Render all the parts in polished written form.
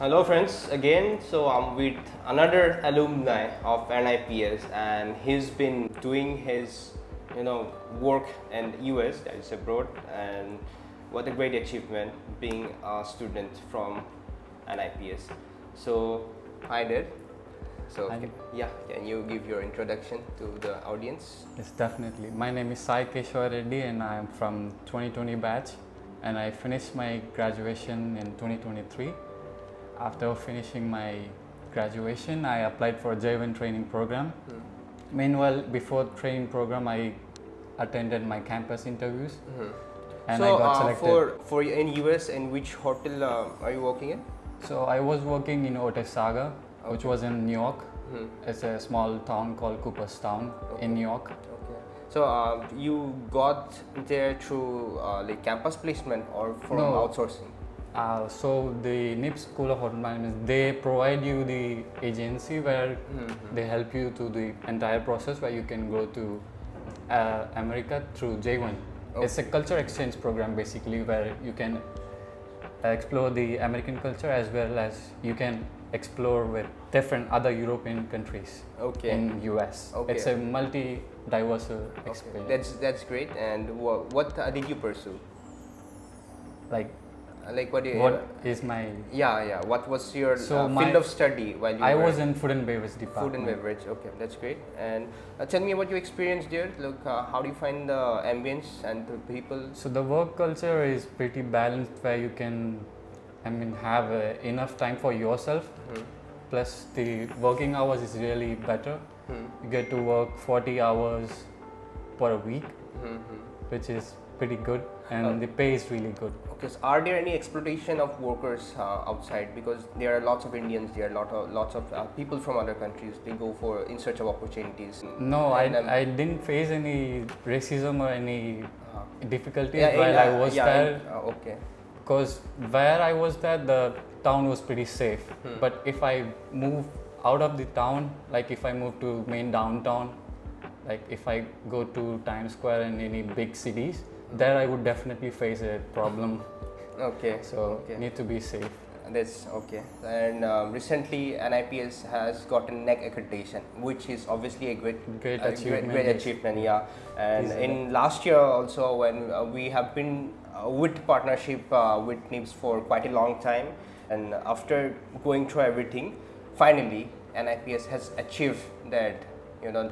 Hello friends, again. So I'm with another alumni of NIPS, and he's been doing his work in US, that is abroad, and what a great achievement being a student from NIPS. So hi there. So Hi. yeah, can you give your introduction to the audience? Yes, definitely. My name is Sai Keshwar Reddy and I am from 2020 batch and I finished my graduation in 2023. After finishing my graduation, I applied for a J1 training program. Meanwhile, before training program, I attended my campus interviews and So I got selected. for in US, in which hotel are you working in? So I was working in Otesaga, which was in New York. It's a small town called Cooperstown in New York. Okay. So you got there through like campus placement or from No. outsourcing? So the NIPS School of Hotel Management, they provide you the agency where they help you to the entire process where you can go to America through J1. It's a culture exchange program basically where you can explore the American culture as well as you can explore with different other European countries in US. Okay. It's a multi-diverse experience. That's great. And what did you pursue? Like What is my What was your field of study while you I were was in food and beverage department. food and beverage? Okay, that's great. And tell me about your experience there. Look, how do you find the ambience and the people? So the work culture is pretty balanced where you can, have enough time for yourself. Plus the working hours is really better. You get to work 40 hours per week, which is pretty good, and the pay is really good. Okay, so are there any exploitation of workers outside? Because there are lots of Indians, there are lots of people from other countries. They go for in search of opportunities. No, I didn't face any racism or any difficulties while I was there. Okay. Because where I was there, the town was pretty safe. But if I move out of the town, like if I move to main downtown, like if I go to Times Square and any big cities, there I would definitely face a problem. Okay. So need to be safe. That's okay. And recently, NIPS has gotten NEC accreditation, which is obviously a great achievement. Great achievement. Yeah. And in last year also, when we have been with partnership with NIPS for quite a long time, and after going through everything, finally NIPS has achieved that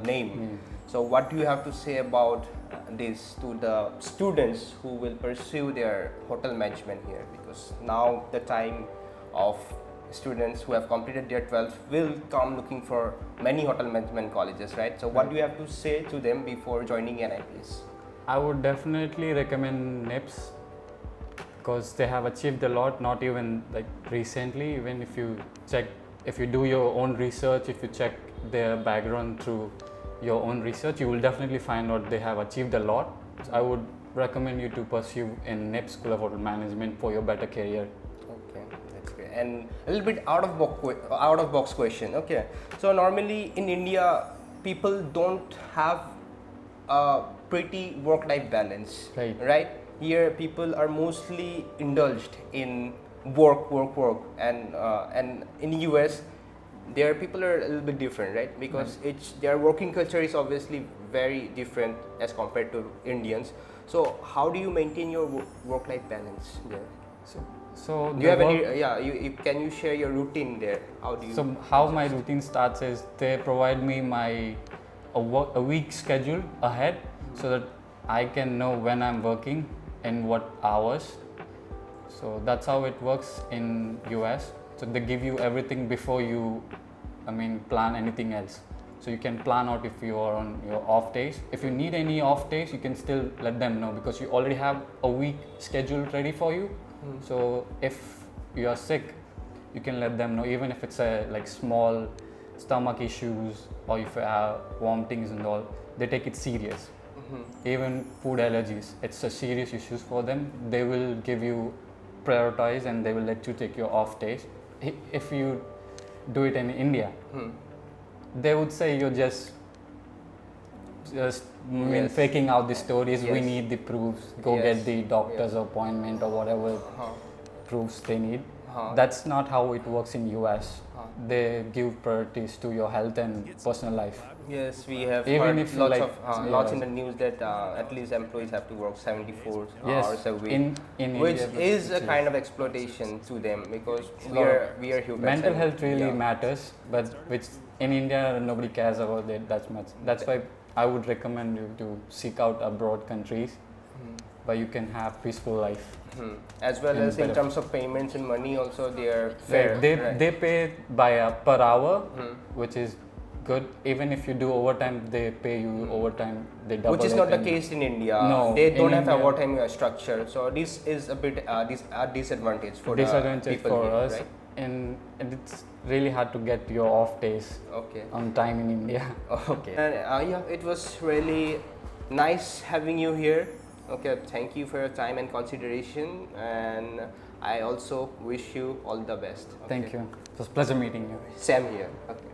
name. So what do you have to say about this to the students who will pursue their hotel management here? Because now the time of students who have completed their 12th will come looking for many hotel management colleges, right? So what do you have to say to them before joining NIPS? I would definitely recommend NIPS because they have achieved a lot, not even like recently. Even if you do your own research, if you check their background through your own research, you will definitely find out they have achieved a lot. So I would recommend you to pursue in NIPS School of Hotel Management for your better career. Okay, that's great. And a little bit out of box question. Okay, so normally in India, people don't have a pretty work-life balance, right? Here, people are mostly indulged in work, and in US, their people are a little bit different, right? Because their working culture is obviously very different as compared to Indians. So how do you maintain your work-life balance there? So do you have any? Can you share your routine there? How do you? So how my routine starts is they provide me a week schedule ahead, so that I can know when I'm working and what hours. So that's how it works in US. So they give you everything before you, plan anything else. So you can plan out if you are on your off days. If you need any off days, you can still let them know because you already have a week schedule ready for you. So if you are sick, you can let them know, even if it's a small stomach issues or if you have vomitings and all, they take it serious. Even food allergies, it's a serious issues for them. They will give you prioritize and they will let you take your off days. If you do it in India, they would say you're just faking out the stories. We need the proofs. Go get the doctor's appointment or whatever proofs they need. That's not how it works in US. They give priorities to your health and personal life. Yes, we have Even heard if you lots like- of lots in the news that at least employees have to work 74 Yes, hours a week, in which India, is a which kind of exploitation to them because we lot are humans. mental and- health really yeah. matters, but which in India nobody cares about it that much. That's why I would recommend you to seek out abroad countries where you can have peaceful life. As well And as in better- terms of payments and money, also they are fair. They right? they pay by per hour, which is good. Even if you do overtime, they pay you overtime. They double Which is it not the and- case in India. No, They in don't have a India- overtime structure, so this is a bit disadvantage for disadvantage the people for here, us, right? and it's really hard to get your off days Okay. on time in India. Okay. And yeah, it was really nice having you here. Okay, thank you for your time and consideration, and I also wish you all the best. Thank Okay. you. It was a pleasure meeting you. Same here. Okay.